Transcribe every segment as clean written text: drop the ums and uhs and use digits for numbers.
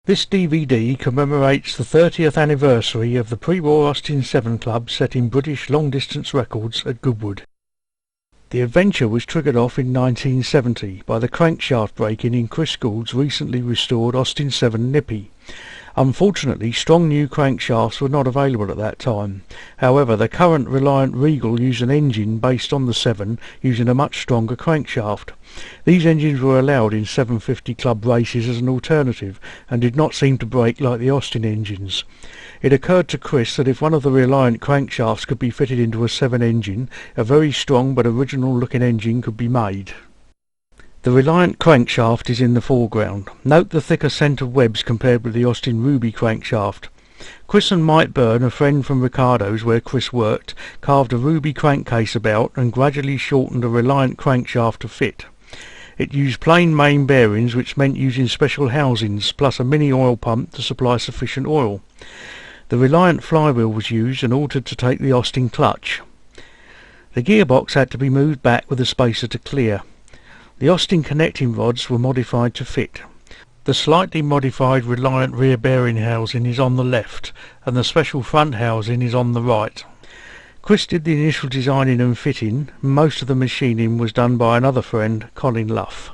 This DVD commemorates the 30th anniversary of the pre-war Austin 7 Club setting British long-distance records at Goodwood. The adventure was triggered off in 1970 by the crankshaft break-in in Chris Gould's recently restored Austin 7 Nippy. Unfortunately, strong new crankshafts were not available at that time. However, the current Reliant Regal used an engine based on the 7 using a much stronger crankshaft. These engines were allowed in 750 Club races as an alternative and did not seem to break like the Austin engines. It occurred to Chris that if one of the Reliant crankshafts could be fitted into a 7 engine, a very strong but original looking engine could be made. The Reliant crankshaft is in the foreground. Note the thicker centre webs compared with the Austin Ruby crankshaft. Chris and Mike Byrne, a friend from Ricardo's where Chris worked, carved a Ruby crankcase about and gradually shortened a Reliant crankshaft to fit. It used plain main bearings, which meant using special housings, plus a mini oil pump to supply sufficient oil. The Reliant flywheel was used and altered to take the Austin clutch. The gearbox had to be moved back with a spacer to clear. The Austin connecting rods were modified to fit. The slightly modified Reliant rear bearing housing is on the left and the special front housing is on the right. Chris did the initial designing and fitting. Most of the machining was done by another friend, Colin Luff.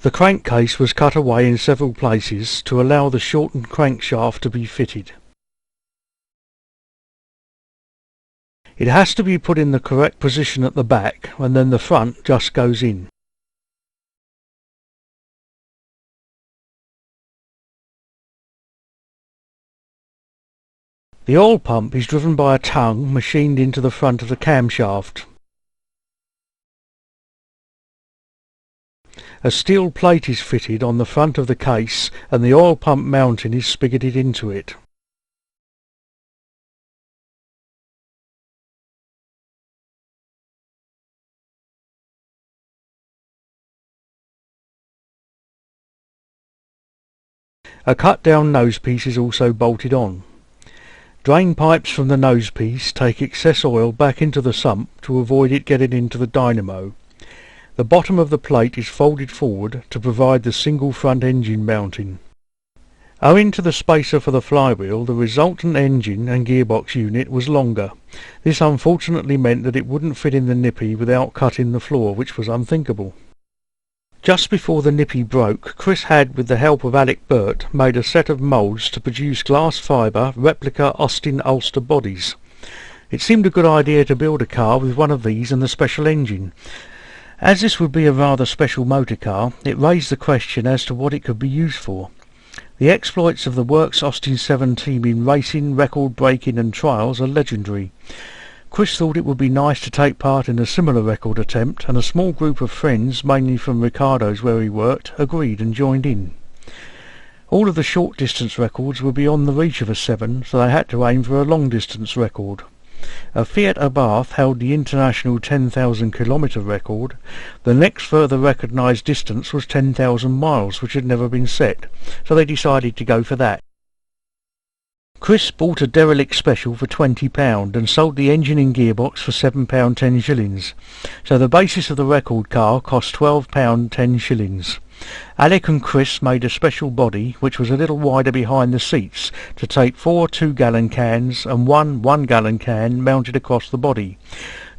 The crankcase was cut away in several places to allow the shortened crankshaft to be fitted. It has to be put in the correct position at the back and then the front just goes in. The oil pump is driven by a tongue machined into the front of the camshaft. A steel plate is fitted on the front of the case and the oil pump mounting is spigoted into it. A cut-down nosepiece is also bolted on. Drain pipes from the nosepiece take excess oil back into the sump to avoid it getting into the dynamo. The bottom of the plate is folded forward to provide the single front engine mounting. Owing to the spacer for the flywheel, the resultant engine and gearbox unit was longer. This unfortunately meant that it wouldn't fit in the Nippy without cutting the floor, which was unthinkable. Just before the Nippy broke, Chris had, with the help of Alec Burt, made a set of moulds to produce glass fibre replica Austin Ulster bodies. It seemed a good idea to build a car with one of these and the special engine. As this would be a rather special motor car, it raised the question as to what it could be used for. The exploits of the Works Austin 7 team in racing, record breaking and trials are legendary. Chris thought it would be nice to take part in a similar record attempt, and a small group of friends, mainly from Ricardo's where he worked, agreed and joined in. All of the short distance records were beyond the reach of a 7, so they had to aim for a long distance record. A Fiat Abarth held the international 10,000 kilometre record. The next further recognised distance was 10,000 miles, which had never been set, so they decided to go for that. Chris bought a derelict special for £20 and sold the engine and gearbox for £7 10 shillings, so the basis of the record car cost £12 10 shillings. Alec and Chris made a special body which was a little wider behind the seats to take 4 2-gallon cans and one 1-gallon can mounted across the body.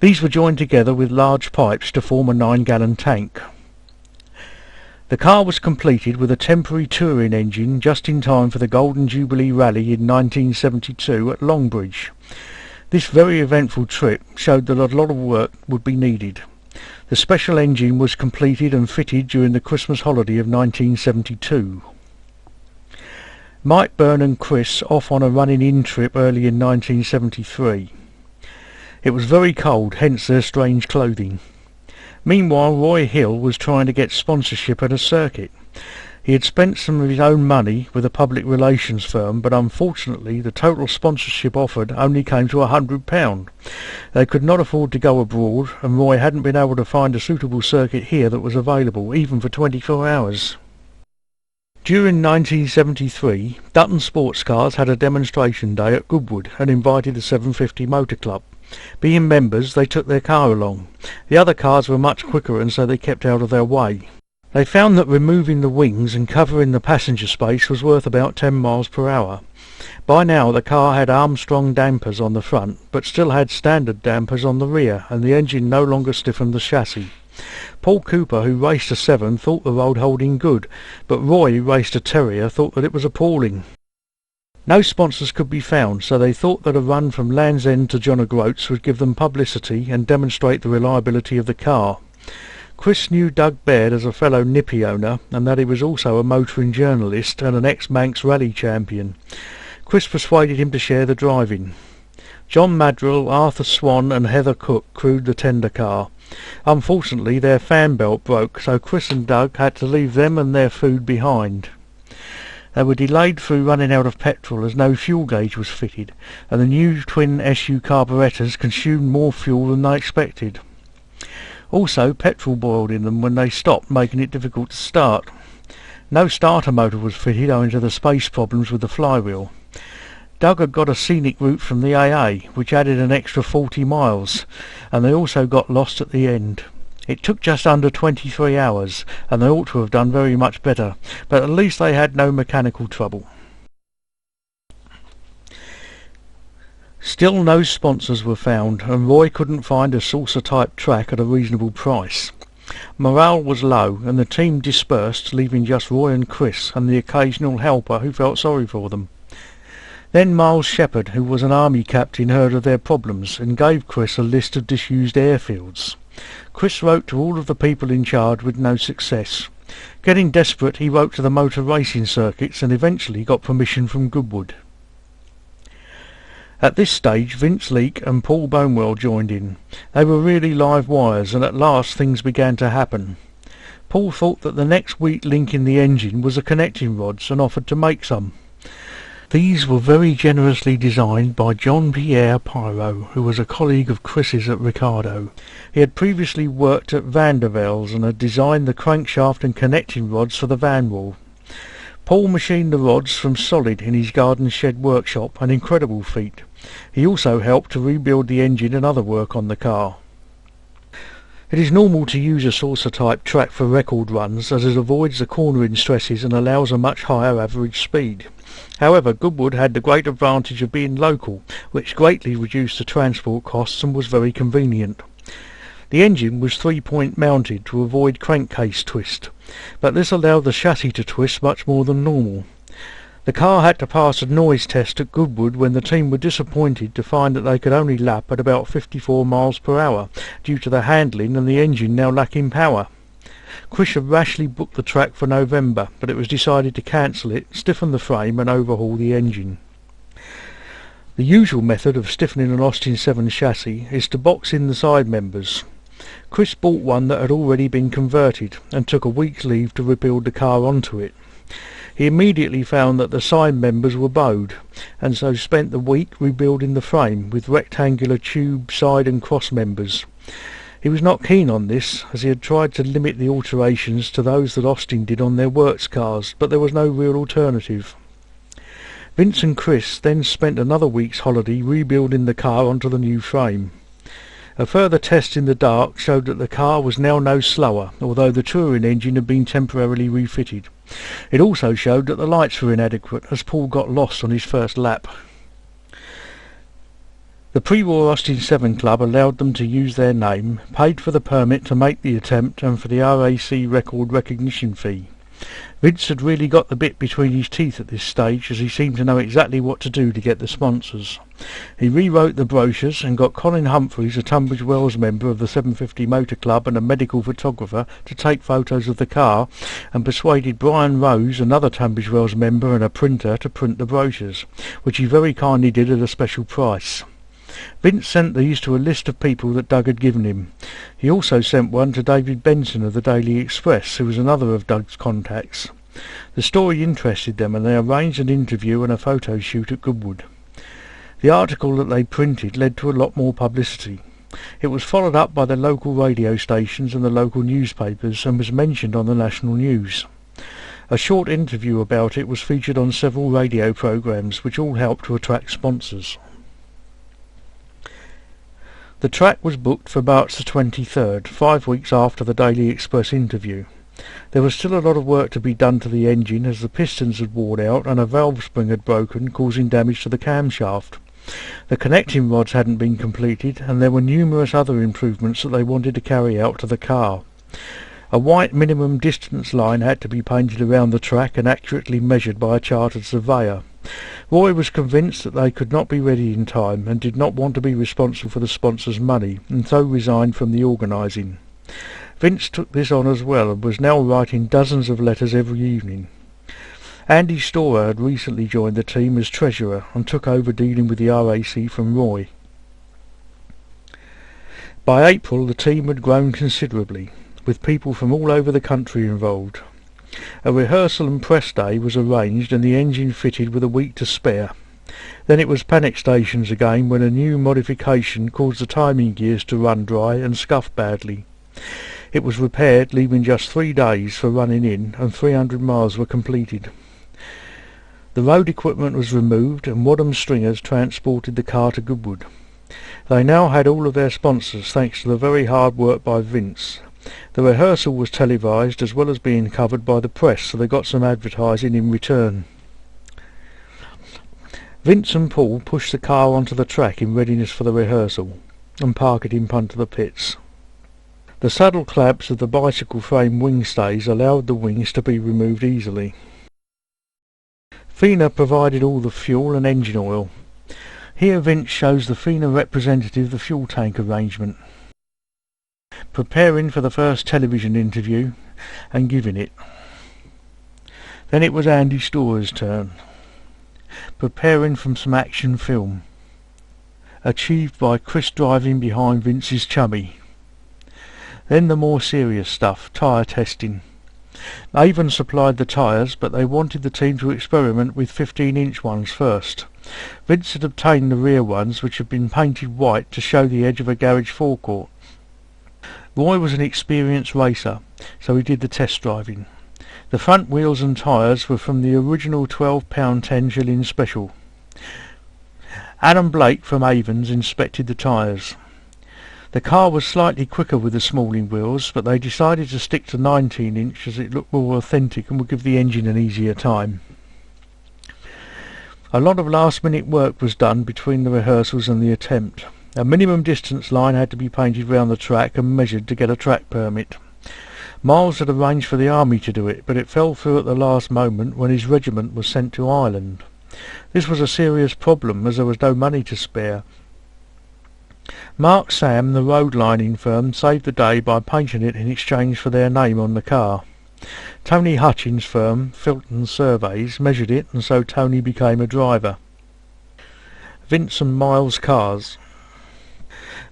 These were joined together with large pipes to form a 9-gallon tank. The car was completed with a temporary touring engine just in time for the Golden Jubilee Rally in 1972 at Longbridge. This very eventful trip showed that a lot of work would be needed. The special engine was completed and fitted during the Christmas holiday of 1972. Mike Byrne and Chris off on a running-in trip early in 1973. It was very cold, hence their strange clothing. Meanwhile, Roy Hill was trying to get sponsorship at a circuit. He had spent some of his own money with a public relations firm, but unfortunately the total sponsorship offered only came to £100. They could not afford to go abroad, and Roy hadn't been able to find a suitable circuit here that was available, even for 24 hours. During 1973, Dutton Sports Cars had a demonstration day at Goodwood and invited the 750 Motor Club. Being members, they took their car along. The other cars were much quicker and so they kept out of their way. They found that removing the wings and covering the passenger space was worth about 10 miles per hour. By now the car had Armstrong dampers on the front, but still had standard dampers on the rear, and the engine no longer stiffened the chassis. Paul Cooper, who raced a 7, thought the road holding good, but Roy, who raced a Terrier, thought that it was appalling. No sponsors could be found, so they thought that a run from Land's End to John O'Groats would give them publicity and demonstrate the reliability of the car. Chris knew Doug Baird as a fellow Nippy owner, and that he was also a motoring journalist and an ex-Manx rally champion. Chris persuaded him to share the driving. John Madrill, Arthur Swan and Heather Cook crewed the tender car. Unfortunately their fan belt broke, so Chris and Doug had to leave them and their food behind. They were delayed through running out of petrol as no fuel gauge was fitted, and the new twin SU carburettors consumed more fuel than they expected. Also, petrol boiled in them when they stopped, making it difficult to start. No starter motor was fitted owing to the space problems with the flywheel. Doug had got a scenic route from the AA, which added an extra 40 miles, and they also got lost at the end. It took just under 23 hours, and they ought to have done very much better, but at least they had no mechanical trouble. Still no sponsors were found, and Roy couldn't find a saucer-type track at a reasonable price. Morale was low, and the team dispersed, leaving just Roy and Chris and the occasional helper who felt sorry for them. Then Miles Shepherd, who was an army captain, heard of their problems and gave Chris a list of disused airfields. Chris wrote to all of the people in charge with no success. Getting desperate, he wrote to the motor racing circuits and eventually got permission from Goodwood. At this stage Vince Leake and Paul Bonewell joined in. They were really live wires, and at last things began to happen. Paul thought that the next weak link in the engine was the connecting rods and offered to make some. These were very generously designed by John Pierre Pyro, who was a colleague of Chris's at Ricardo. He had previously worked at Vandervelde's and had designed the crankshaft and connecting rods for the van wall. Paul machined the rods from solid in his garden shed workshop, an incredible feat. He also helped to rebuild the engine and other work on the car. It is normal to use a saucer-type track for record runs, as it avoids the cornering stresses and allows a much higher average speed. However, Goodwood had the great advantage of being local, which greatly reduced the transport costs and was very convenient. The engine was 3-point mounted to avoid crankcase twist, but this allowed the chassis to twist much more than normal. The car had to pass a noise test at Goodwood when the team were disappointed to find that they could only lap at about 54 miles per hour due to the handling and the engine now lacking power. Chris had rashly booked the track for November, but it was decided to cancel it, stiffen the frame and overhaul the engine. The usual method of stiffening an Austin 7 chassis is to box in the side members. Chris bought one that had already been converted and took a week's leave to rebuild the car onto it. He immediately found that the side members were bowed, and so spent the week rebuilding the frame with rectangular tube side and cross members. He was not keen on this, as he had tried to limit the alterations to those that Austin did on their works cars, but there was no real alternative. Vince and Chris then spent another week's holiday rebuilding the car onto the new frame. A further test in the dark showed that the car was now no slower, although the touring engine had been temporarily refitted. It also showed that the lights were inadequate, as Paul got lost on his first lap. The pre-war Austin 7 Club allowed them to use their name, paid for the permit to make the attempt and for the RAC record recognition fee. Vince had really got the bit between his teeth at this stage, as he seemed to know exactly what to do to get the sponsors. He rewrote the brochures and got Colin Humphreys, a Tunbridge Wells member of the 750 Motor Club and a medical photographer, to take photos of the car, and persuaded Brian Rose, another Tunbridge Wells member and a printer, to print the brochures, which he very kindly did at a special price. Vince sent these to a list of people that Doug had given him. He also sent one to David Benson of the Daily Express, who was another of Doug's contacts. The story interested them, and they arranged an interview and a photo shoot at Goodwood. The article that they printed led to a lot more publicity. It was followed up by the local radio stations and the local newspapers, and was mentioned on the national news. A short interview about it was featured on several radio programs, which all helped to attract sponsors. The track was booked for March the 23rd, 5 weeks after the Daily Express interview. There was still a lot of work to be done to the engine, as the pistons had worn out and a valve spring had broken, causing damage to the camshaft. The connecting rods hadn't been completed, and there were numerous other improvements that they wanted to carry out to the car. A white minimum distance line had to be painted around the track and accurately measured by a chartered surveyor. Roy was convinced that they could not be ready in time and did not want to be responsible for the sponsors' money, and so resigned from the organising. Vince took this on as well and was now writing dozens of letters every evening. Andy Storer had recently joined the team as treasurer and took over dealing with the RAC from Roy. By April the team had grown considerably, with people from all over the country involved. A rehearsal and press day was arranged and the engine fitted with a week to spare. Then it was panic stations again when a new modification caused the timing gears to run dry and scuff badly. It was repaired, leaving just 3 days for running in, and 300 miles were completed. The road equipment was removed and Wadham Stringers transported the car to Goodwood. They now had all of their sponsors thanks to the very hard work by Vince. The rehearsal was televised as well as being covered by the press, so they got some advertising in return. Vince and Paul pushed the car onto the track in readiness for the rehearsal and parked it in front of the pits. The saddle clamps of the bicycle frame wing stays allowed the wings to be removed easily. FINA provided all the fuel and engine oil. Here Vince shows the FINA representative the fuel tank arrangement, preparing for the first television interview and giving it. Then it was Andy Storer's turn, preparing from some action film, achieved by Chris driving behind Vince's chummy. Then the more serious stuff, tyre testing. Avon supplied the tyres, but they wanted the team to experiment with 15-inch ones first. Vince had obtained the rear ones, which had been painted white to show the edge of a garage forecourt. Roy was an experienced racer, so he did the test driving. The front wheels and tyres were from the original £12 10 shilling special. Adam Blake from Avon's inspected the tyres. The car was slightly quicker with the smalling wheels, but they decided to stick to 19-inch as it looked more authentic and would give the engine an easier time. A lot of last-minute work was done between the rehearsals and the attempt. A minimum distance line had to be painted round the track and measured to get a track permit. Miles had arranged for the army to do it, but it fell through at the last moment when his regiment was sent to Ireland. This was a serious problem as there was no money to spare. Mark Sam, the road lining firm, saved the day by painting it in exchange for their name on the car. Tony Hutchins' firm, Filton Surveys, measured it, and so Tony became a driver. Vince and Miles' cars.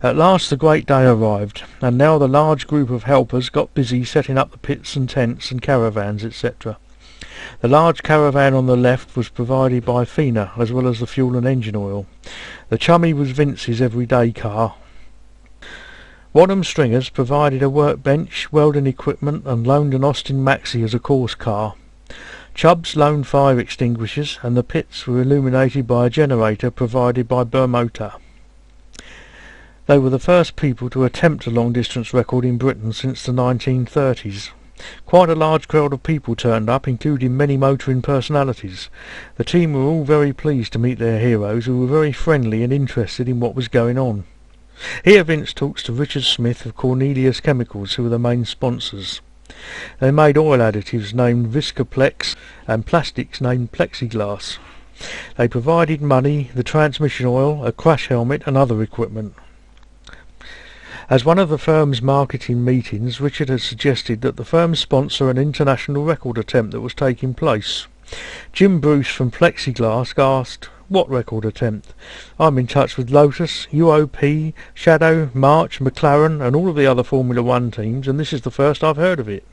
At last the great day arrived, and now the large group of helpers got busy setting up the pits and tents and caravans, etc. The large caravan on the left was provided by FINA, as well as the fuel and engine oil. The chummy was Vince's everyday car. Wadham Stringers provided a workbench, welding equipment, and loaned an Austin Maxi as a course car. Chubbs loaned fire extinguishers, and the pits were illuminated by a generator provided by Bermota. They were the first people to attempt a long-distance record in Britain since the 1930s. Quite a large crowd of people turned up, including many motoring personalities. The team were all very pleased to meet their heroes, who were very friendly and interested in what was going on. Here Vince talks to Richard Smith of Cornelius Chemicals, who were the main sponsors. They made oil additives named Viscoplex and plastics named Plexiglass. They provided money, the transmission oil, a crash helmet and other equipment. As one of the firm's marketing meetings, Richard had suggested that the firm sponsor an international record attempt that was taking place. Jim Bruce from Plexiglass asked, "What record attempt? I'm in touch with Lotus, UOP, Shadow, March, McLaren and all of the other Formula One teams, and this is the first I've heard of it."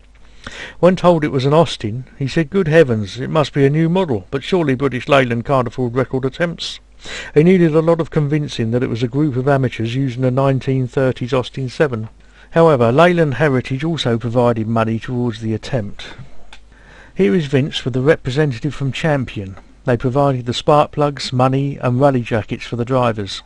When told it was an Austin, he said, "Good heavens, it must be a new model, but surely British Leyland can't afford record attempts." He needed a lot of convincing that it was a group of amateurs using a 1930s Austin 7. However, Leyland Heritage also provided money towards the attempt. Here is Vince with the representative from Champion. They provided the spark plugs, money and rally jackets for the drivers.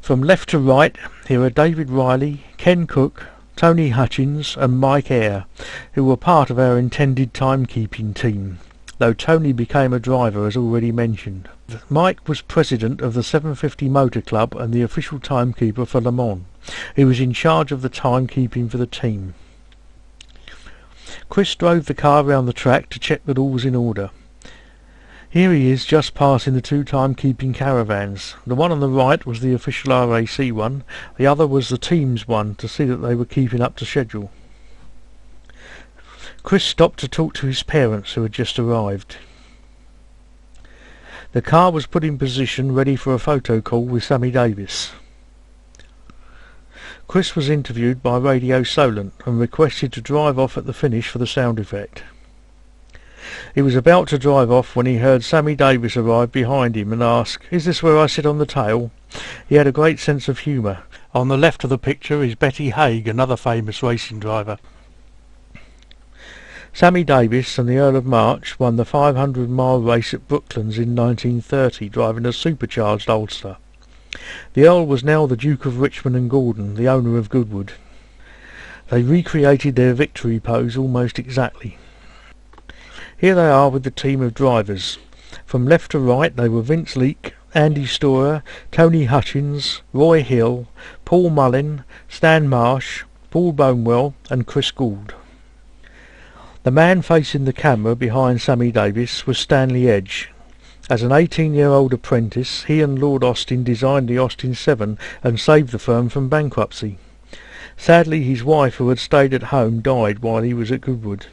From left to right, here are David Riley, Ken Cook, Tony Hutchins and Mike Eyre, who were part of our intended timekeeping team, though Tony became a driver as already mentioned. Mike was president of the 750 Motor Club and the official timekeeper for Le Mans. He was in charge of the timekeeping for the team. Chris drove the car round the track to check that all was in order. Here he is, just passing the two timekeeping caravans. The one on the right was the official RAC one, the other was the team's one, to see that they were keeping up to schedule. Chris stopped to talk to his parents, who had just arrived. The car was put in position, ready for a photo call with Sammy Davis. Chris was interviewed by Radio Solent and requested to drive off at the finish for the sound effect. He was about to drive off when he heard Sammy Davis arrive behind him and ask, "Is this where I sit on the tail?" He had a great sense of humour. On the left of the picture is Betty Haig, another famous racing driver. Sammy Davis and the Earl of March won the 500-mile race at Brooklands in 1930, driving a supercharged Ulster. The Earl was now the Duke of Richmond and Gordon, the owner of Goodwood. They recreated their victory pose almost exactly. Here they are with the team of drivers. From left to right they were Vince Leake, Andy Storer, Tony Hutchins, Roy Hill, Paul Mullin, Stan Marsh, Paul Bonewell and Chris Gould. The man facing the camera behind Sammy Davis was Stanley Edge. As an 18-year-old apprentice, he and Lord Austin designed the Austin 7 and saved the firm from bankruptcy. Sadly, his wife, who had stayed at home, died while he was at Goodwood.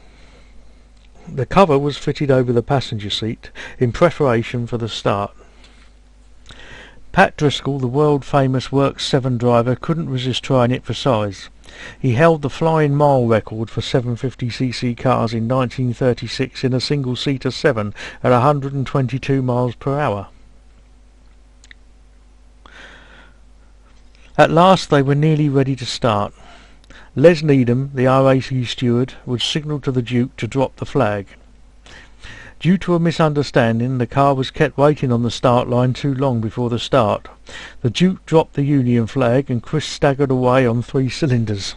The cover was fitted over the passenger seat in preparation for the start. Pat Driscoll, the world-famous Works 7 driver, couldn't resist trying it for size. He held the flying mile record for 750cc cars in 1936 in a single-seater 7 at 122 miles per hour. At last they were nearly ready to start. Les Needham, the RAC steward, would signal to the Duke to drop the flag. Due to a misunderstanding, the car was kept waiting on the start line too long before the start. The Duke dropped the Union flag and Chris staggered away on 3 cylinders.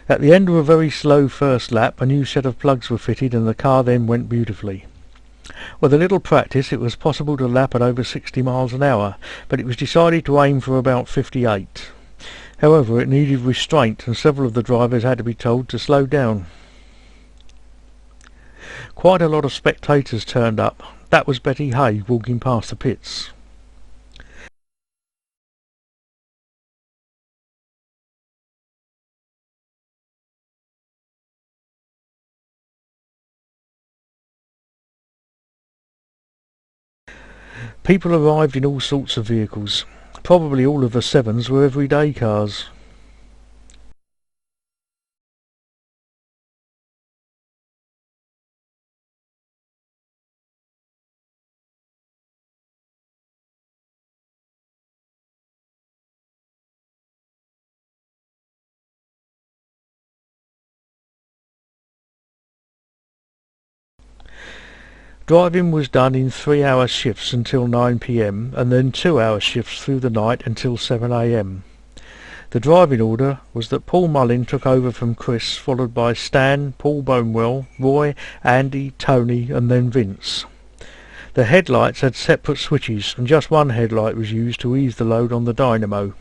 At the end of a very slow first lap, a new set of plugs were fitted and the car then went beautifully. With a little practice it was possible to lap at over 60 miles an hour, but it was decided to aim for about 58. However, it needed restraint and several of the drivers had to be told to slow down. Quite a lot of spectators turned up. That was Betty Haig walking past the pits. People arrived in all sorts of vehicles. Probably all of the 7s were everyday cars. Driving was done in 3-hour shifts until 9 p.m. and then 2-hour shifts through the night until 7 a.m. The driving order was that Paul Mullin took over from Chris, followed by Stan, Paul Bonewell, Roy, Andy, Tony and then Vince. The headlights had separate switches and just one headlight was used to ease the load on the dynamo.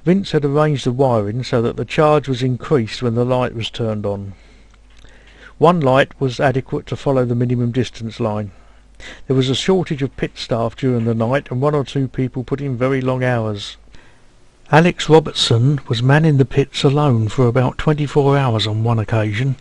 Vince had arranged the wiring so that the charge was increased when the light was turned on. One light was adequate to follow the minimum distance line. There was a shortage of pit staff during the night and 1 or 2 people put in very long hours. Alex Robertson was manning the pits alone for about 24 hours on one occasion.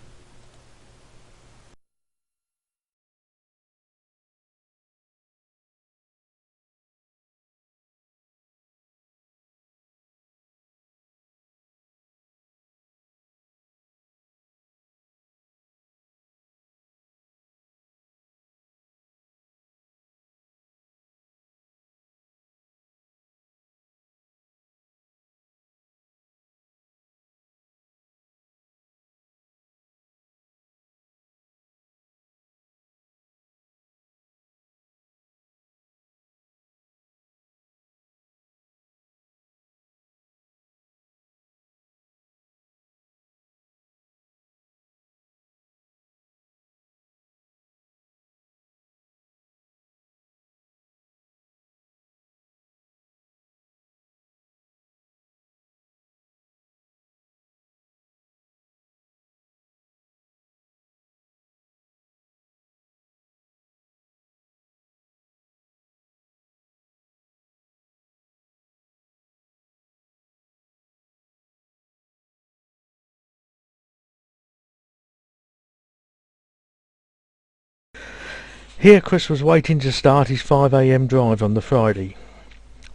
Here Chris was waiting to start his 5 a.m. drive on the Friday.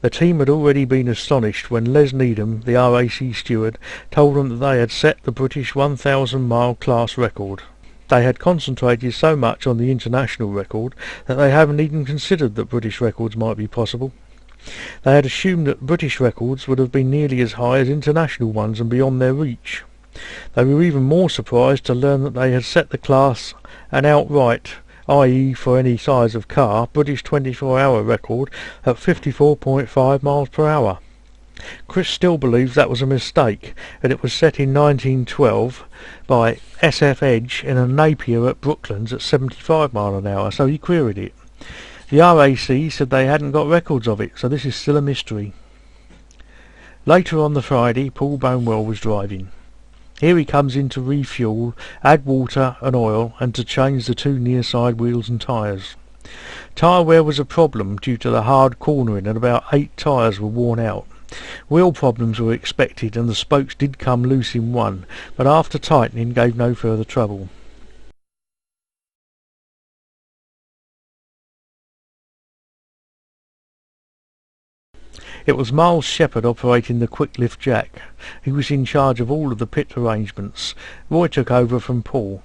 The team had already been astonished when Les Needham, the RAC steward, told them that they had set the British 1,000-mile class record. They had concentrated so much on the international record that they hadn't even considered that British records might be possible. They had assumed that British records would have been nearly as high as international ones and beyond their reach. They were even more surprised to learn that they had set the class an outright, i.e. for any size of car, British 24-hour record at 54.5 miles per hour. Chris still believes that was a mistake, and it was set in 1912 by SF Edge in a Napier at Brooklands at 75 miles an hour, so he queried it. The RAC said they hadn't got records of it, so this is still a mystery. Later on the Friday, Paul Bonewell was driving. Here he comes in to refuel, add water and oil, and to change the two near side wheels and tyres. Tyre wear was a problem due to the hard cornering, and about 8 tyres were worn out. Wheel problems were expected, and the spokes did come loose in one, but after tightening gave no further trouble. It was Miles Shepherd operating the quick lift jack. He was in charge of all of the pit arrangements. Roy took over from Paul.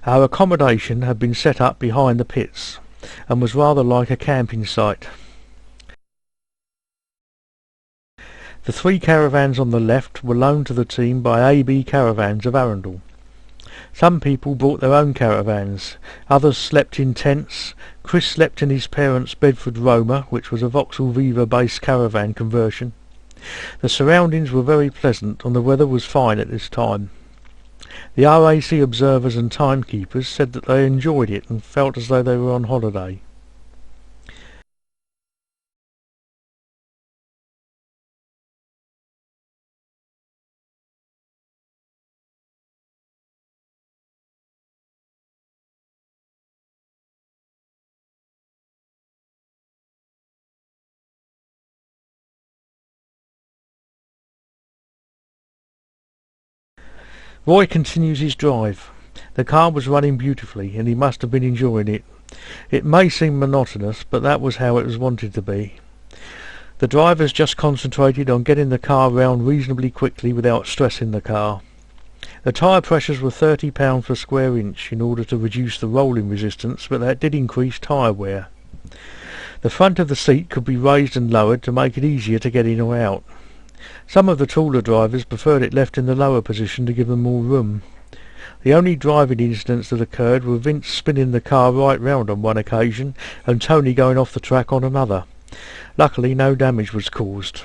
Our accommodation had been set up behind the pits, and was rather like a camping site. The 3 caravans on the left were loaned to the team by AB Caravans of Arundel. Some people brought their own caravans, others slept in tents. Chris slept in his parents' Bedford Roma, which was a Vauxhall Viva-based caravan conversion. The surroundings were very pleasant, and the weather was fine at this time. The RAC observers and timekeepers said that they enjoyed it and felt as though they were on holiday. Roy continues his drive. The car was running beautifully, and he must have been enjoying it. It may seem monotonous, but that was how it was wanted to be. The drivers just concentrated on getting the car round reasonably quickly without stressing the car. The tyre pressures were 30 pounds per square inch in order to reduce the rolling resistance, but that did increase tyre wear. The front of the seat could be raised and lowered to make it easier to get in or out. Some of the taller drivers preferred it left in the lower position to give them more room. The only driving incidents that occurred were Vince spinning the car right round on one occasion and Tony going off the track on another. Luckily no damage was caused.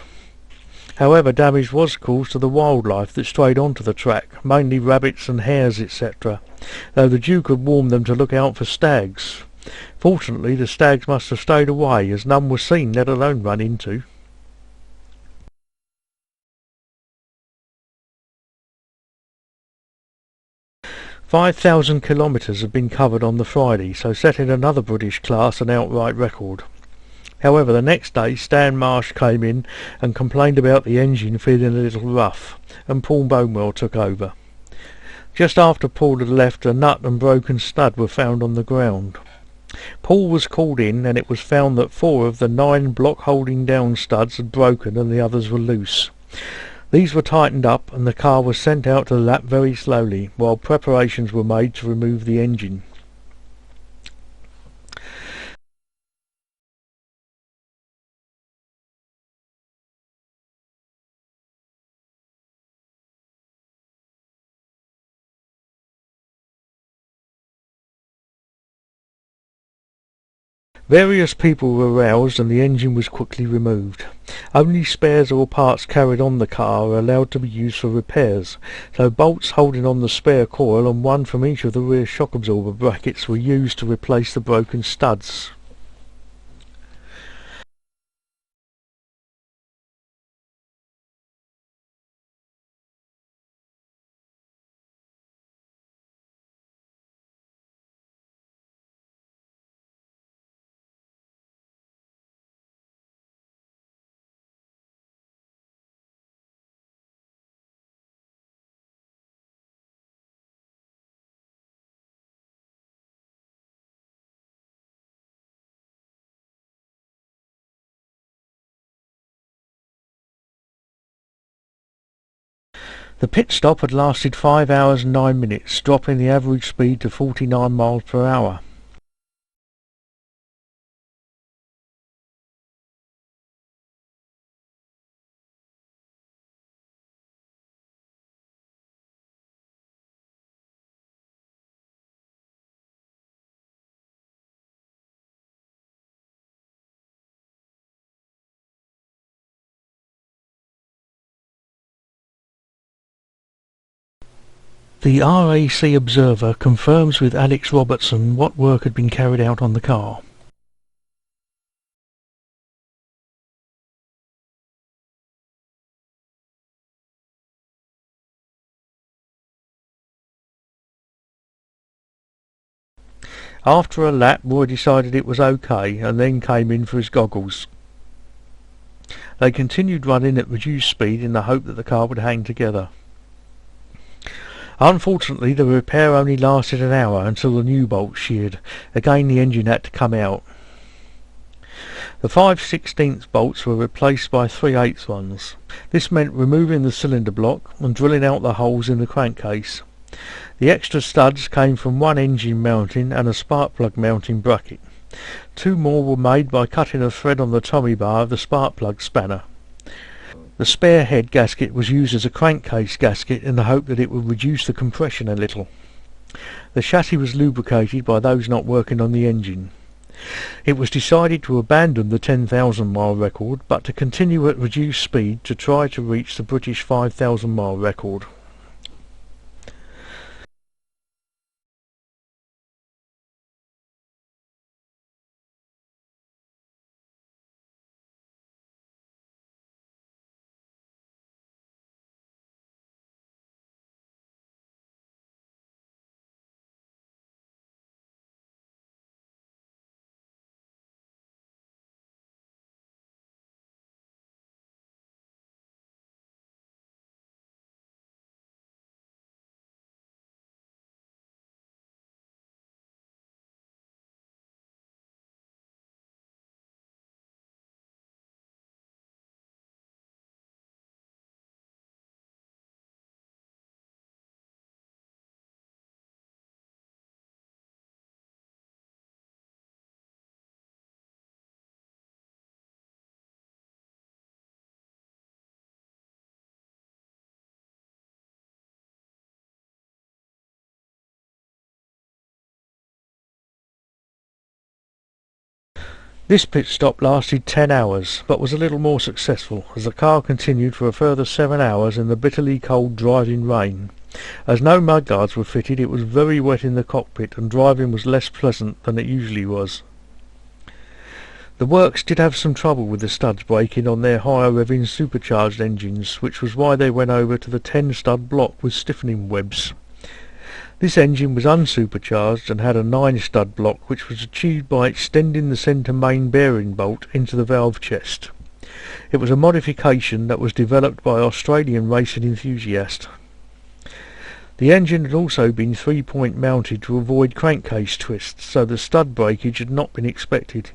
However, damage was caused to the wildlife that strayed onto the track, mainly rabbits and hares, etc., though the Duke had warned them to look out for stags. Fortunately, the stags must have stayed away, as none were seen, let alone run into. 5,000 kilometres had been covered on the Friday, so setting another British class and outright record. However, the next day Stan Marsh came in and complained about the engine feeling a little rough, and Paul Bonewell took over. Just after Paul had left, a nut and broken stud were found on the ground. Paul was called in, and it was found that 4 of the 9 block holding down studs had broken and the others were loose. These were tightened up and the car was sent out to the lap very slowly, while preparations were made to remove the engine. Various people were aroused and the engine was quickly removed. Only spares or parts carried on the car are allowed to be used for repairs, so bolts holding on the spare coil and one from each of the rear shock absorber brackets were used to replace the broken studs. The pit stop had lasted 5 hours and 9 minutes, dropping the average speed to 49 miles per hour. The RAC observer confirms with Alex Robertson what work had been carried out on the car. After a lap, Roy decided it was okay and then came in for his goggles. They continued running at reduced speed in the hope that the car would hang together. Unfortunately, the repair only lasted an hour until the new bolts sheared. Again the engine had to come out. The 5/16 bolts were replaced by 3/8 ones. This meant removing the cylinder block and drilling out the holes in the crankcase. The extra studs came from one engine mounting and a spark plug mounting bracket. 2 more were made by cutting a thread on the tommy bar of the spark plug spanner. The spare head gasket was used as a crankcase gasket in the hope that it would reduce the compression a little. The chassis was lubricated by those not working on the engine. It was decided to abandon the 10,000 mile record, but to continue at reduced speed to try to reach the British 5,000 mile record. This pit stop lasted 10 hours, but was a little more successful, as the car continued for a further 7 hours in the bitterly cold driving rain. As no mudguards were fitted, it was very wet in the cockpit, and driving was less pleasant than it usually was. The works did have some trouble with the studs breaking on their higher revving supercharged engines, which was why they went over to the 10-stud block with stiffening webs. This engine was unsupercharged and had a 9-stud block, which was achieved by extending the centre main bearing bolt into the valve chest. It was a modification that was developed by Australian racing enthusiast. The engine had also been 3-point mounted to avoid crankcase twists, so the stud breakage had not been expected.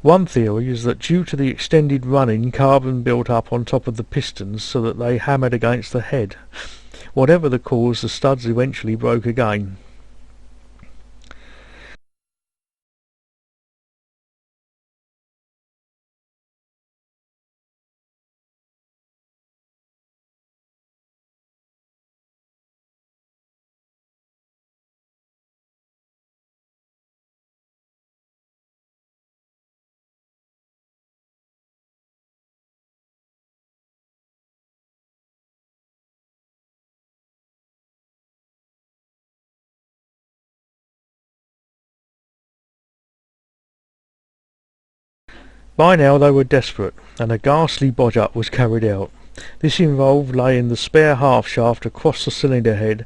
One theory is that due to the extended running, carbon built up on top of the pistons so that they hammered against the head. Whatever the cause, the studs eventually broke again. By now they were desperate, and a ghastly bodge-up was carried out. This involved laying the spare half shaft across the cylinder head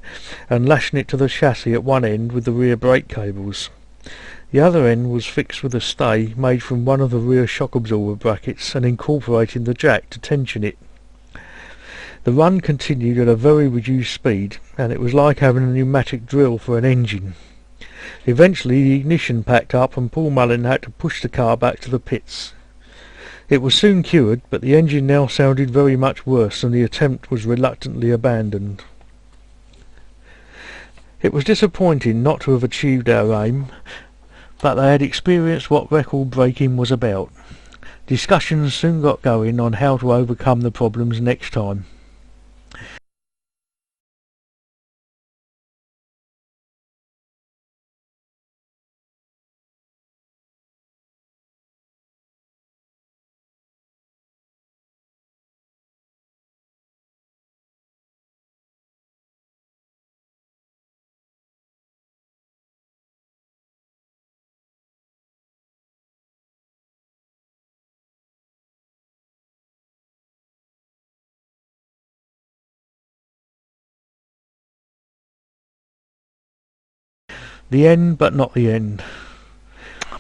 and lashing it to the chassis at one end with the rear brake cables. The other end was fixed with a stay made from one of the rear shock absorber brackets and incorporating the jack to tension it. The run continued at a very reduced speed, and it was like having a pneumatic drill for an engine. Eventually the ignition packed up and Paul Mullin had to push the car back to the pits. It was soon cured, but the engine now sounded very much worse, and the attempt was reluctantly abandoned. It was disappointing not to have achieved our aim, but they had experienced what record breaking was about. Discussions soon got going on how to overcome the problems next time. The end, but not the end.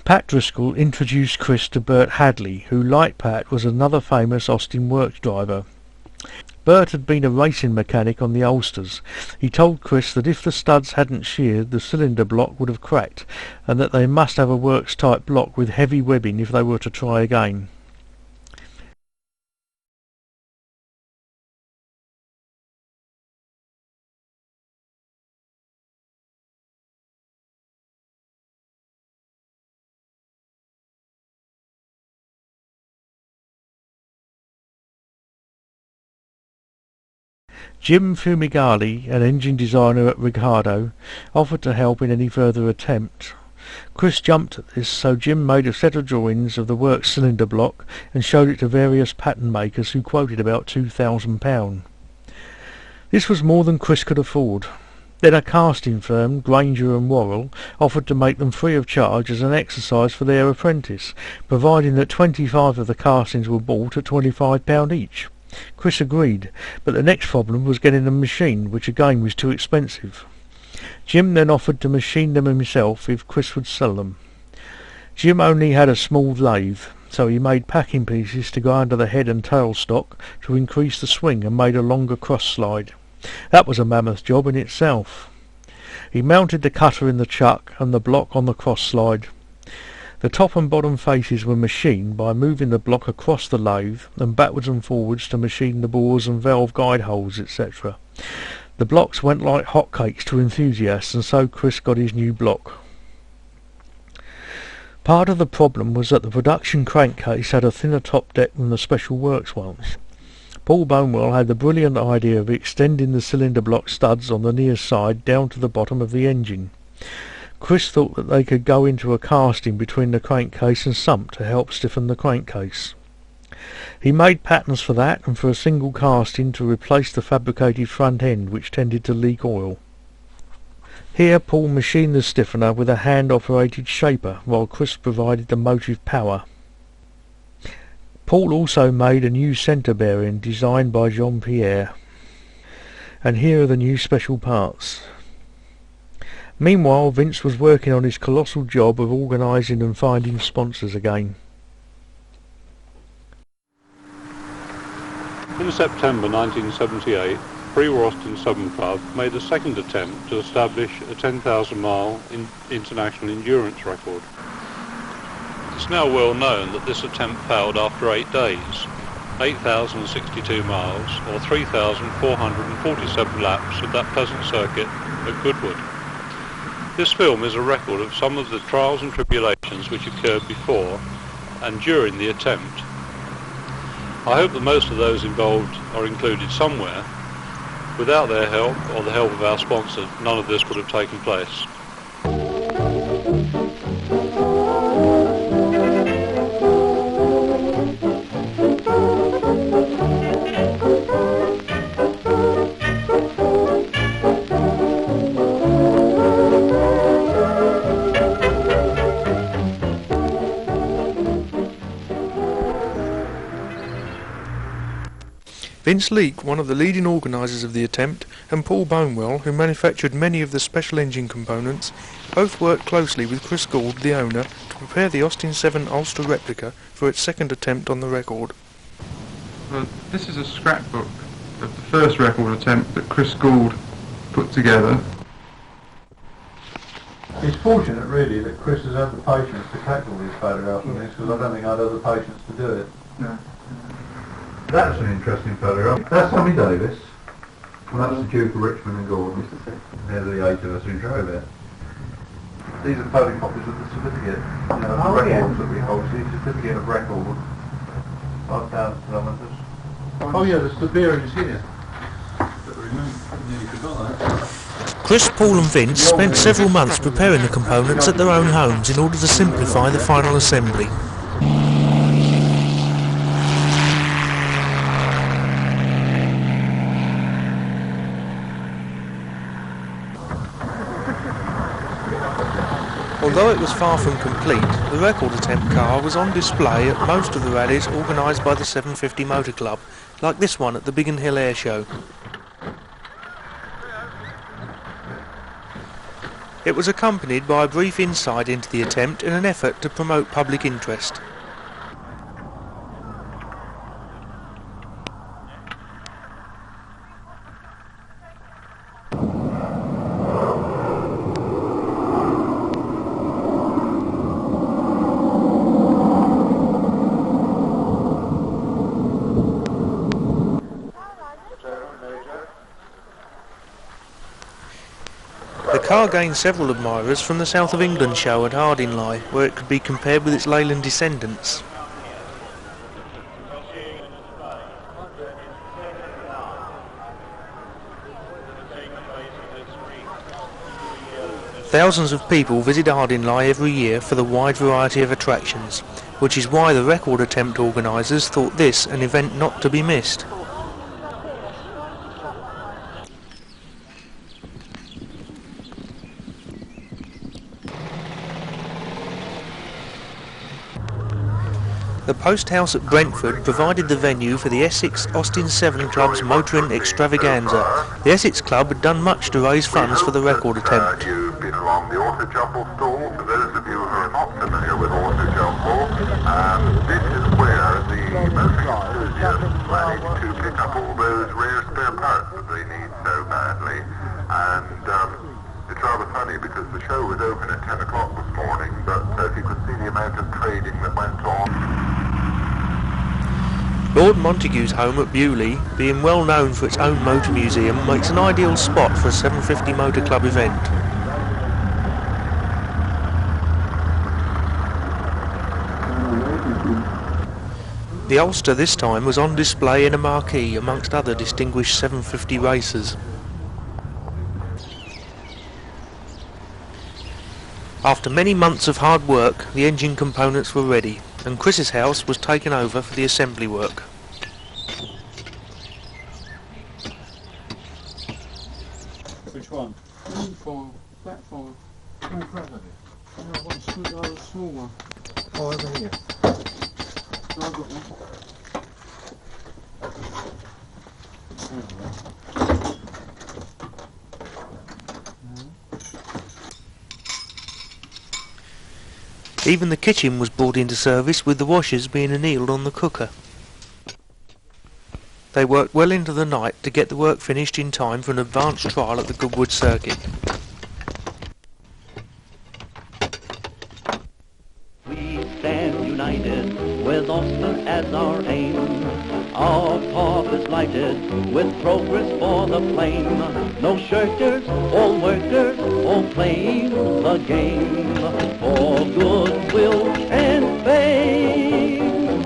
Pat Driscoll introduced Chris to Bert Hadley, who, like Pat, was another famous Austin Works driver. Bert had been a racing mechanic on the Ulsters. He told Chris that if the studs hadn't sheared, the cylinder block would have cracked, and that they must have a works-type block with heavy webbing if they were to try again. Jim Fumigali, an engine designer at Ricardo, offered to help in any further attempt. Chris jumped at this, so Jim made a set of drawings of the works cylinder block and showed it to various pattern makers who quoted about £2,000. This was more than Chris could afford. Then a casting firm, Granger and Worrell, offered to make them free of charge as an exercise for their apprentice, providing that 25 of the castings were bought at £25 each. Chris agreed, but the next problem was getting them machined, which again was too expensive. Jim then offered to machine them himself if Chris would sell them. Jim only had a small lathe, so he made packing pieces to go under the head and tail stock to increase the swing and made a longer cross slide. That was a mammoth job in itself. He mounted the cutter in the chuck and the block on the cross slide. The top and bottom faces were machined by moving the block across the lathe and backwards and forwards to machine the bores and valve guide holes, etc. The blocks went like hotcakes to enthusiasts, and so Chris got his new block. Part of the problem was that the production crankcase had a thinner top deck than the special works ones. Paul Bonewell had the brilliant idea of extending the cylinder block studs on the near side down to the bottom of the engine. Chris thought that they could go into a casting between the crankcase and sump to help stiffen the crankcase. He made patterns for that and for a single casting to replace the fabricated front end which tended to leak oil. Here Paul machined the stiffener with a hand-operated shaper while Chris provided the motive power. Paul also made a new centre bearing designed by Jean-Pierre. And here are the new special parts. Meanwhile, Vince was working on his colossal job of organising and finding sponsors again. In September 1978, Pre-War Austin Southern Club made a second attempt to establish a 10,000-mile international endurance record. It's now well known that this attempt failed after 8 days, 8,062 miles or 3,447 laps of that pleasant circuit at Goodwood. This film is a record of some of the trials and tribulations which occurred before and during the attempt. I hope that most of those involved are included somewhere. Without their help or the help of our sponsor, none of this would have taken place. Vince Leake, one of the leading organisers of the attempt, and Paul Bonewell, who manufactured many of the special engine components, both worked closely with Chris Gould, the owner, to prepare the Austin 7 Ulster replica for its second attempt on the record. Well, this is a scrapbook of the first record attempt that Chris Gould put together. It's fortunate really that Chris has had the patience to collect all these photographs of this, because I don't think I'd have the patience to do it. No. That's an interesting photograph. That's Tommy Davis. Well, that's the Duke of Richmond and Gordon. They're the 8 of us who drove it. These are photocopies of the certificate. You know, the records that we hold. The certificate of record. 5,000 kilometres. Oh yeah, there's the beer in your cine. Nearly forgot that. Chris, Paul and Vince spent several months preparing the components at their own homes in order to simplify the final assembly. Although it was far from complete, the record attempt car was on display at most of the rallies organised by the 750 Motor Club, like this one at the Biggin Hill Air Show. It was accompanied by a brief insight into the attempt in an effort to promote public interest. The car gained several admirers from the South of England show at Ardingly, where it could be compared with its Leyland descendants. Thousands of people visit Ardingly every year for the wide variety of attractions, which is why the record attempt organisers thought this an event not to be missed. The Post House at Brentford provided the venue for the Essex Austin 7 Club's motoring extravaganza. The Essex Club had done much to raise funds for the record attempt. You've been along the Auto Jumble stall. For those of you who are not familiar with Auto Jumble, this is where the motoring enthusiasts manage to pick up all those rare spare parts that they need so badly. And it's rather funny because the show was open at 10 o'clock this morning, but if you could see the amount of trading that went on. Lord Montagu's home at Bewley, being well known for its own motor museum, makes an ideal spot for a 750 Motor Club event. The Ulster this time was on display in a marquee amongst other distinguished 750 racers. After many months of hard work, the engine components were ready, and Chris's house was taken over for the assembly work. Which one? Foil, flat foil. Oh, crap, have you? Yeah, one small one. Oh, over here. No, I've got one. Even the kitchen was brought into service, with the washers being annealed on the cooker. They worked well into the night to get the work finished in time for an advanced trial at the Goodwood circuit. We stand united with Ulster as our aim. Our path is lighted with progress for the flame. No shirkers, all workers, all playing the game for goodwill and fame.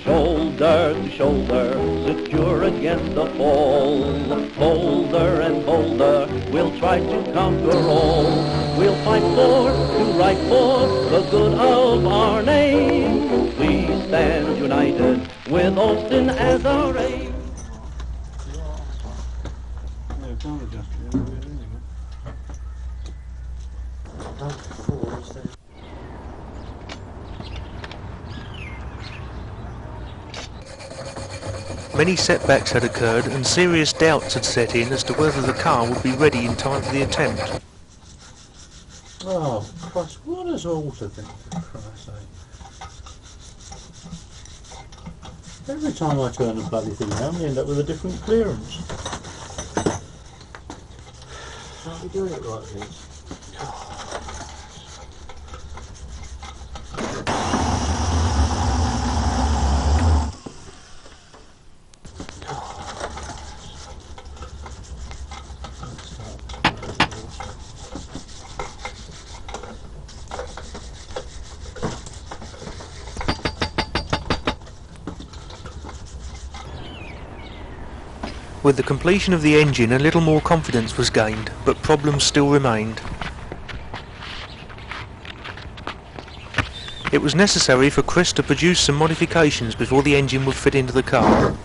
Shoulder to shoulder, secure against the fall. Bolder and bolder, we'll try to conquer all. We'll fight for, to right for the good of our name. We stand united with Austin as our aim. Yeah, can't adjust it anyway. Many setbacks had occurred and serious doubts had set in as to whether the car would be ready in time for the attempt. Oh, Christ, what does Ulster think, for Christ's sake? Every time I turn the bloody thing around, we end up with a different clearance. Can't be doing it like this. With the completion of the engine, a little more confidence was gained, but problems still remained. It was necessary for Chris to produce some modifications before the engine would fit into the car.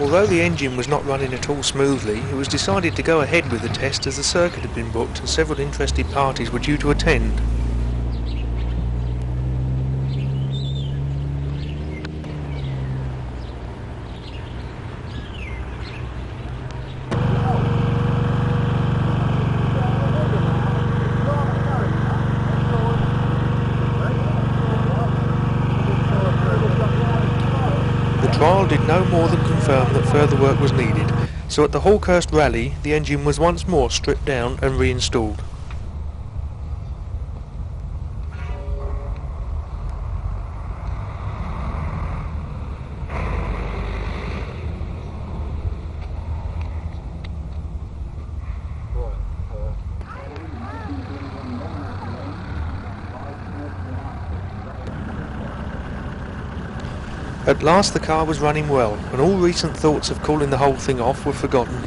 Although the engine was not running at all smoothly, it was decided to go ahead with the test as the circuit had been booked and several interested parties were due to attend. The trial did no more than confirm that further work was needed, so at the Hawkhurst Rally the engine was once more stripped down and reinstalled. At last the car was running well, and all recent thoughts of calling the whole thing off were forgotten.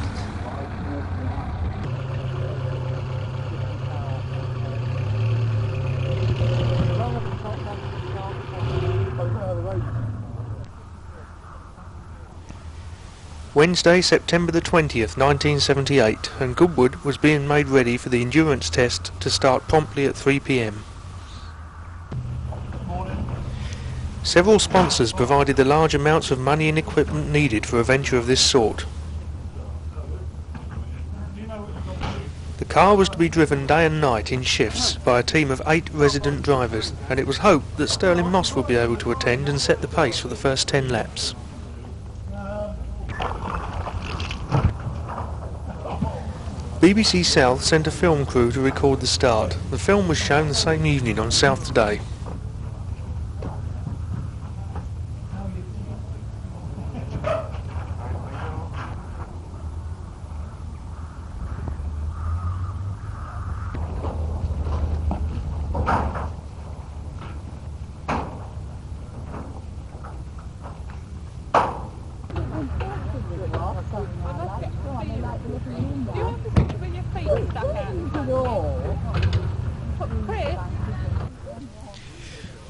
Wednesday, September the 20th, 1978, and Goodwood was being made ready for the endurance test to start promptly at 3 p.m. Several sponsors provided the large amounts of money and equipment needed for a venture of this sort. The car was to be driven day and night in shifts by a team of 8 resident drivers, and it was hoped that Sterling Moss would be able to attend and set the pace for the first 10 laps. BBC South sent a film crew to record the start. The film was shown the same evening on South Today.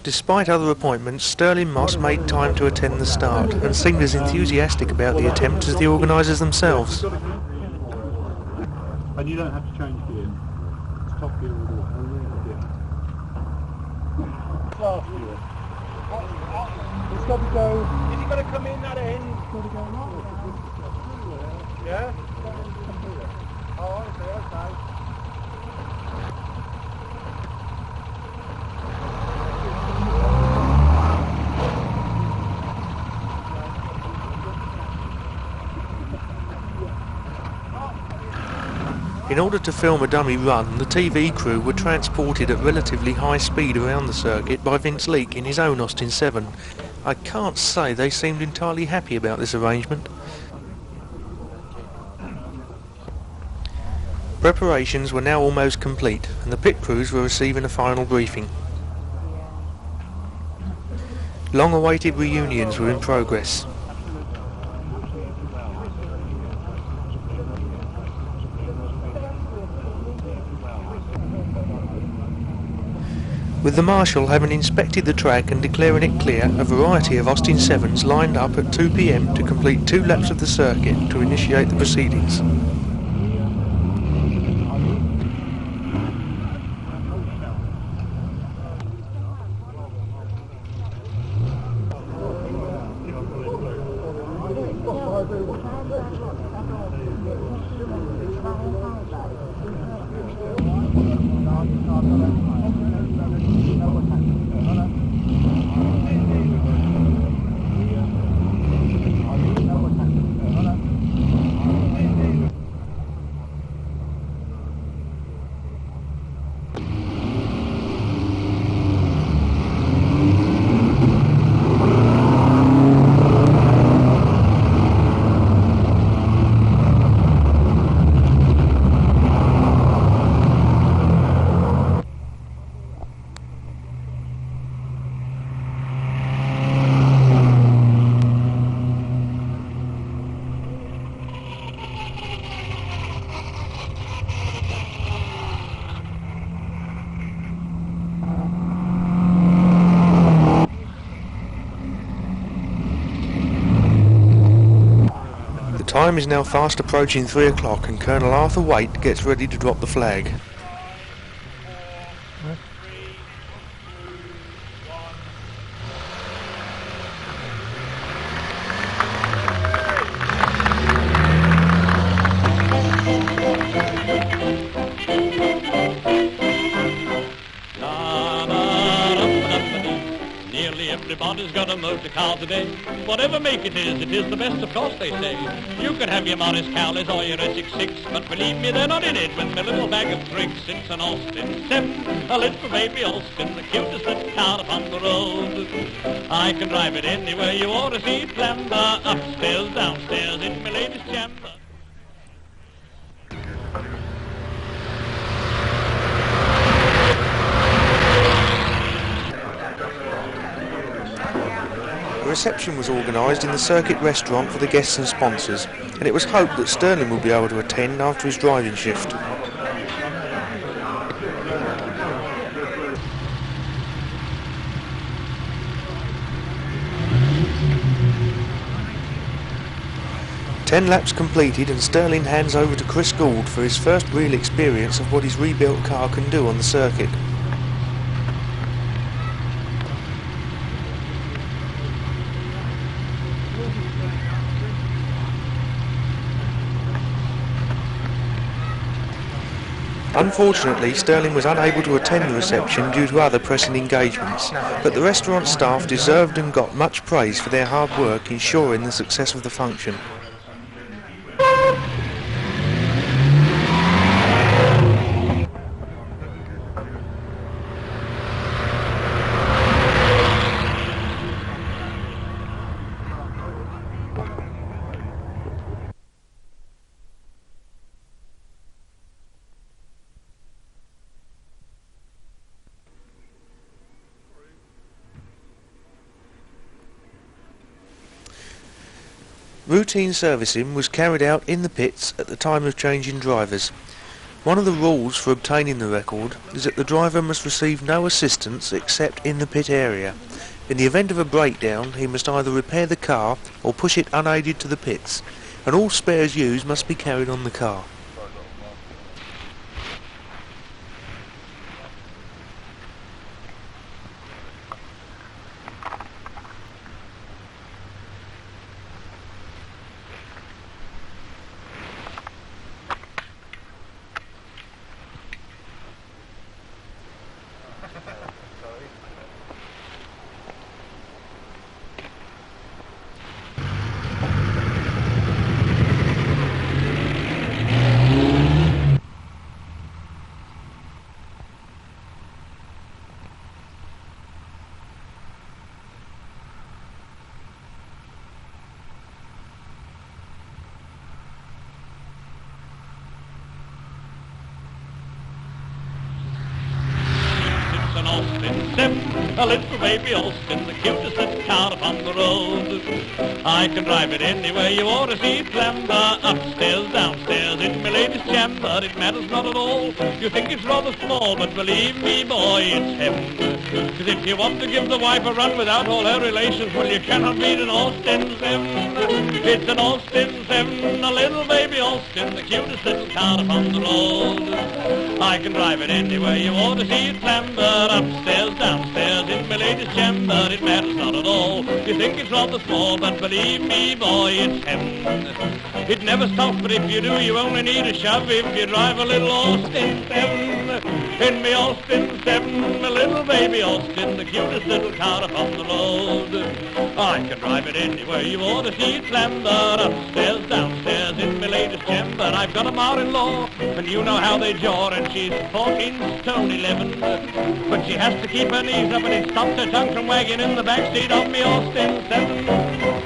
Despite other appointments, Sterling Moss made time to attend the start and seemed as enthusiastic about the attempt as the organisers themselves. And you don't have to change gear. It's top gear all the way. Last gear. It's got to go. Is it got to come in that end? It's got to go right. Yeah? Oh, I see, okay. In order to film a dummy run, the TV crew were transported at relatively high speed around the circuit by Vince Leake in his own Austin 7. I can't say they seemed entirely happy about this arrangement. Preparations were now almost complete, and the pit crews were receiving a final briefing. Long-awaited reunions were in progress. With the marshal having inspected the track and declaring it clear, a variety of Austin 7s lined up at 2 p.m. to complete 2 laps of the circuit to initiate the proceedings. The time is now fast approaching 3 o'clock and Colonel Arthur Waite gets ready to drop the flag. Everybody's got a motor car today. Whatever make it is the best, of course, they say. You can have your Morris Cowleys or your S66, but believe me, they're not in it with my little bag of tricks. It's an Austin 7, a little baby Austin, the cutest little car upon the road. I can drive it anywhere you ought to see it clamber, upstairs, downstairs, in my latest chamber. reception was organised in the circuit restaurant for the guests and sponsors, and it was hoped that Sterling would be able to attend after his driving shift. Ten laps completed and Sterling hands over to Chris Gould for his first real experience of what his rebuilt car can do on the circuit. Unfortunately, Sterling was unable to attend the reception due to other pressing engagements, but the restaurant staff deserved and got much praise for their hard work ensuring the success of the function. Routine servicing was carried out in the pits at the time of changing drivers. One of the rules for obtaining the record is that the driver must receive no assistance except in the pit area. In the event of a breakdown, he must either repair the car or push it unaided to the pits, and all spares used must be carried on the car. A little baby Austin, the cutest little car upon the road. I can drive it anywhere you want to see it clamber, upstairs, downstairs, in my lady's chamber. It matters not at all. You think it's rather small, but believe me, boy, it's heaven. 'Cause if you want to give the wife a run without all her relations, well, you cannot beat an Austin 7. It's an Austin 7, a little baby Austin, the cutest little car upon the road. I can drive it anywhere you want to see it clamber, upstairs, downstairs, in my lady's chamber. It matters not at all. You think it's rather small, but believe me, boy, it's heaven. It never stops, but if you do, you only need a shove if you drive a little Austin 7. In me Austin 7, a little baby Austin, the cutest little car upon the road. I can drive it anywhere you want to see it clamber, upstairs, downstairs, in my lady's chamber. I've got a mother-in-law, and you know how they jaw, and she's 14 stone 11. But she has to keep her knees up, and it stops her tongue from wagging in the back seat of me Austin 7.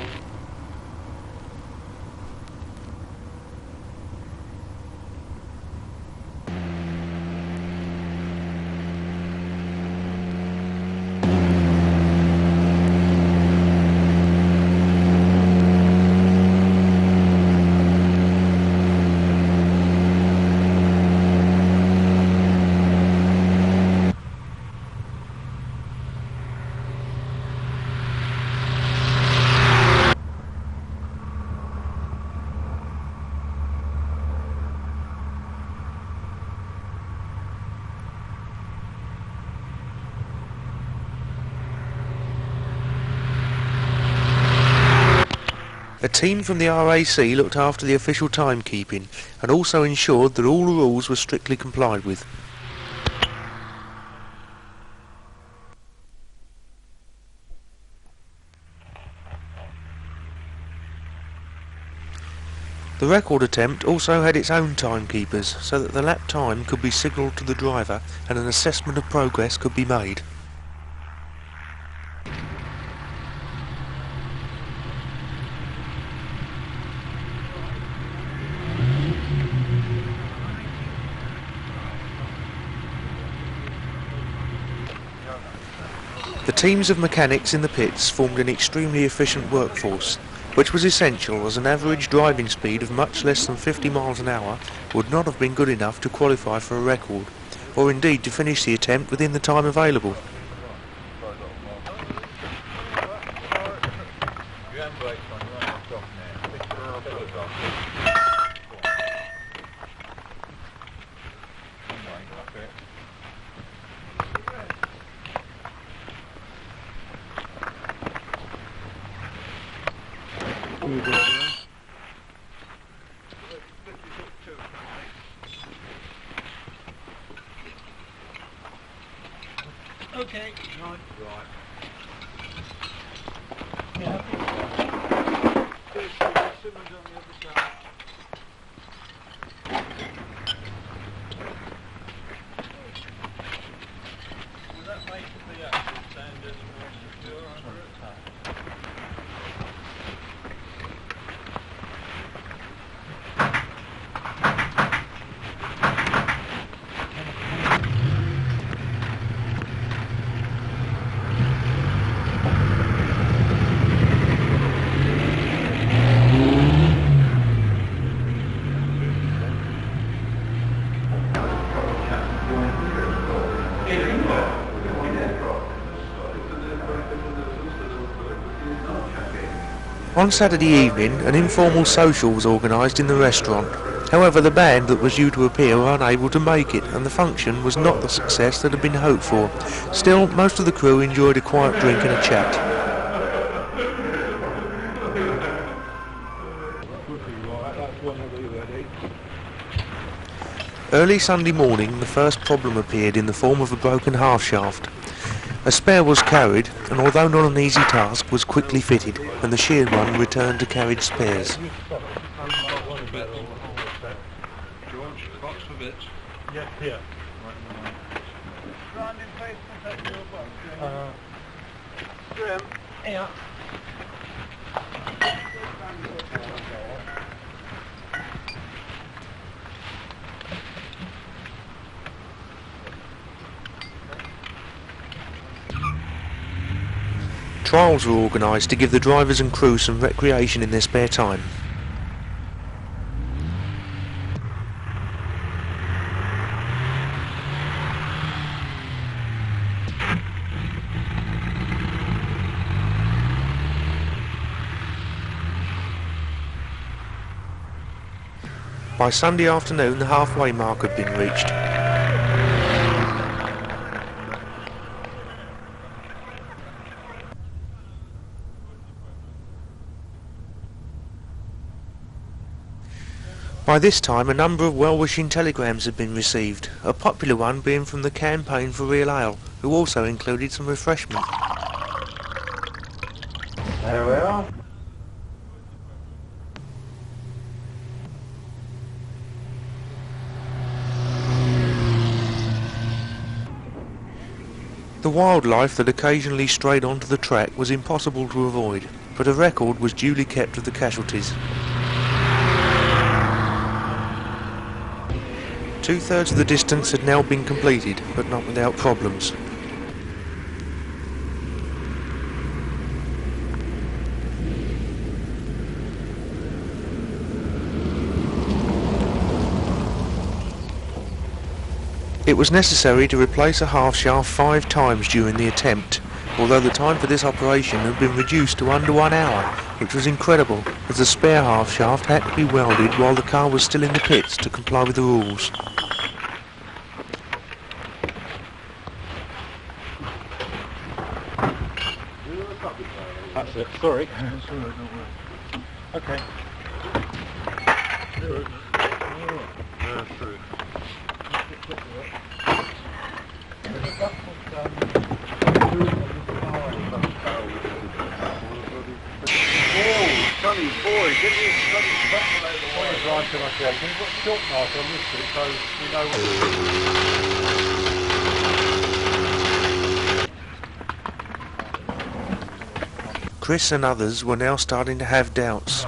A team from the RAC looked after the official timekeeping and also ensured that all the rules were strictly complied with. The record attempt also had its own timekeepers so that the lap time could be signalled to the driver and an assessment of progress could be made. The teams of mechanics in the pits formed an extremely efficient workforce, which was essential as an average driving speed of much less than 50 miles an hour would not have been good enough to qualify for a record, or indeed to finish the attempt within the time available. Okay. Right. On Saturday evening, an informal social was organised in the restaurant. However, the band that was due to appear were unable to make it, and the function was not the success that had been hoped for. Still, most of the crew enjoyed a quiet drink and a chat. Early Sunday morning, the first problem appeared in the form of a broken half shaft. A spare was carried, and although not an easy task, was quickly fitted, and the sheared one returned to carried spares. Trials were organised to give the drivers and crew some recreation in their spare time. By Sunday afternoon, the halfway mark had been reached. By this time, a number of well-wishing telegrams had been received, a popular one being from the Campaign for Real Ale, who also included some refreshment. There we are. The wildlife that occasionally strayed onto the track was impossible to avoid, but a record was duly kept of the casualties. 2/3 of the distance had now been completed, but not without problems. It was necessary to replace a half shaft 5 times during the attempt, although the time for this operation had been reduced to under 1 hour, which was incredible, as the spare half shaft had to be welded while the car was still in the pits to comply with the rules. That's it. Sorry. Okay. Sonny boy, give me a bloody button over the way. Right to myself. You've got short knife on this bit, so we know what. Chris and others were now starting to have doubts.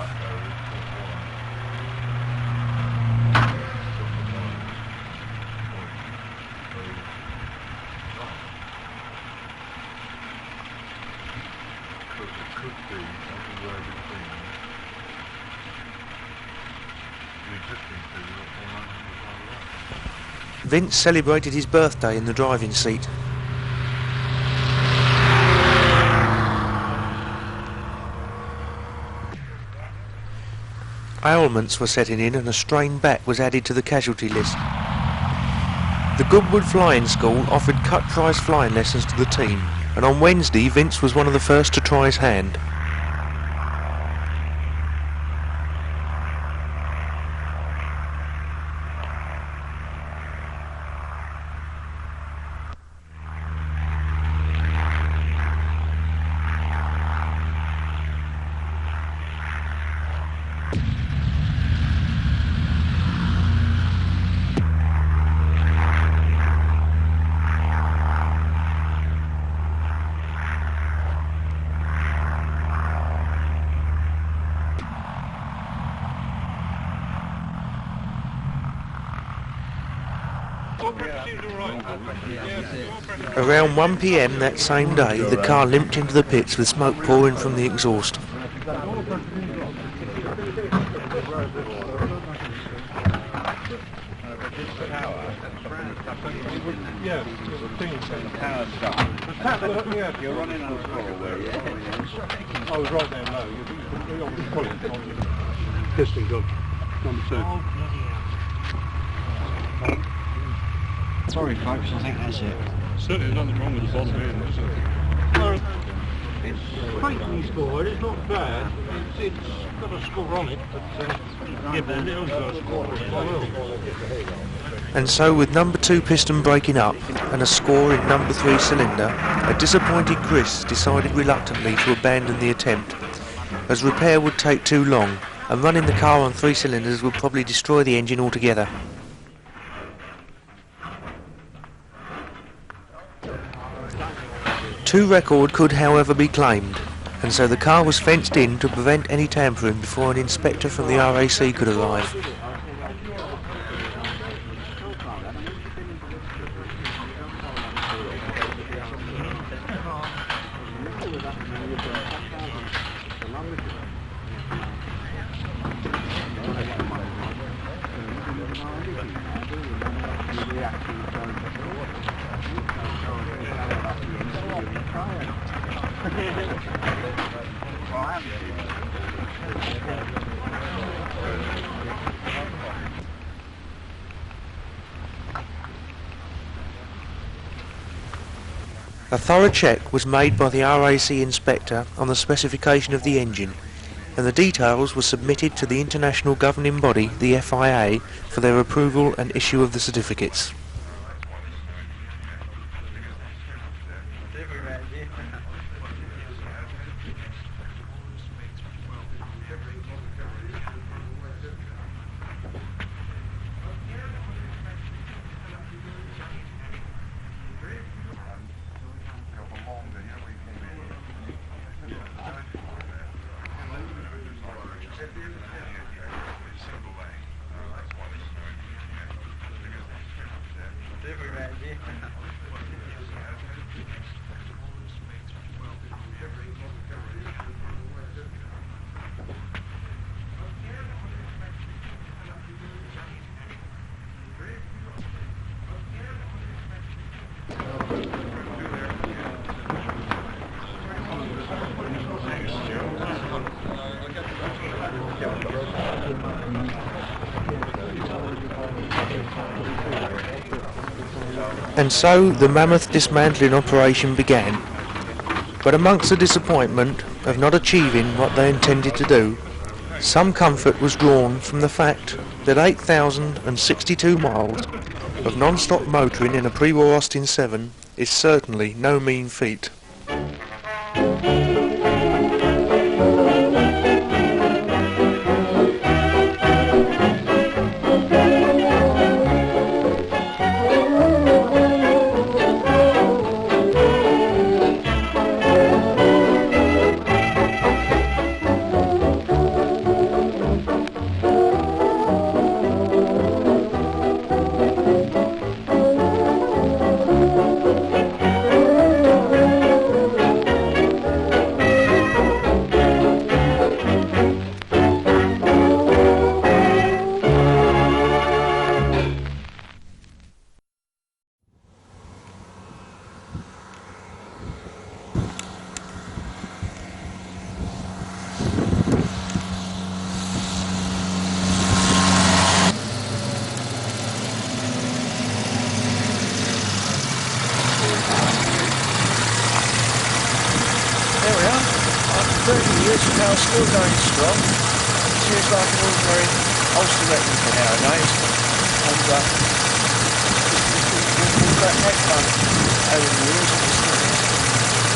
could be as a word of thing. The existing two are 100 miles away. Vince celebrated his birthday in the driving seat. Ailments were setting in and a strained back was added to the casualty list. The Goodwood Flying School offered cut-price flying lessons to the team, and on Wednesday Vince was one of the first to try his hand. Around 1 p.m. that same day, the car limped into the pits with smoke pouring from the exhaust. You're running on a score where I was right down low. You always pull it on the piston gun. Number 2. Sorry folks, I think that's it. Certainly nothing wrong with the bottom end, is there? Well, it's faintly scored, it's not bad. It's got a score on it, but yeah, but a little got a score as well. And so, with number 2 piston breaking up and a score in number 3 cylinder, a disappointed Chris decided reluctantly to abandon the attempt, as repair would take too long and running the car on 3 cylinders would probably destroy the engine altogether. Two record could however be claimed, and so the car was fenced in to prevent any tampering before an inspector from the RAC could arrive. A thorough check was made by the RAC inspector on the specification of the engine, and the details were submitted to the international governing body, the FIA, for their approval and issue of the certificates. And so the mammoth dismantling operation began. But amongst the disappointment of not achieving what they intended to do, some comfort was drawn from the fact that 8,062 miles of non-stop motoring in a pre-war Austin 7 is certainly no mean feat. 30 years now, still going strong. It's used like an ordinary Ulster replica nowadays. And we've got neck bun over the wheels and the stickers.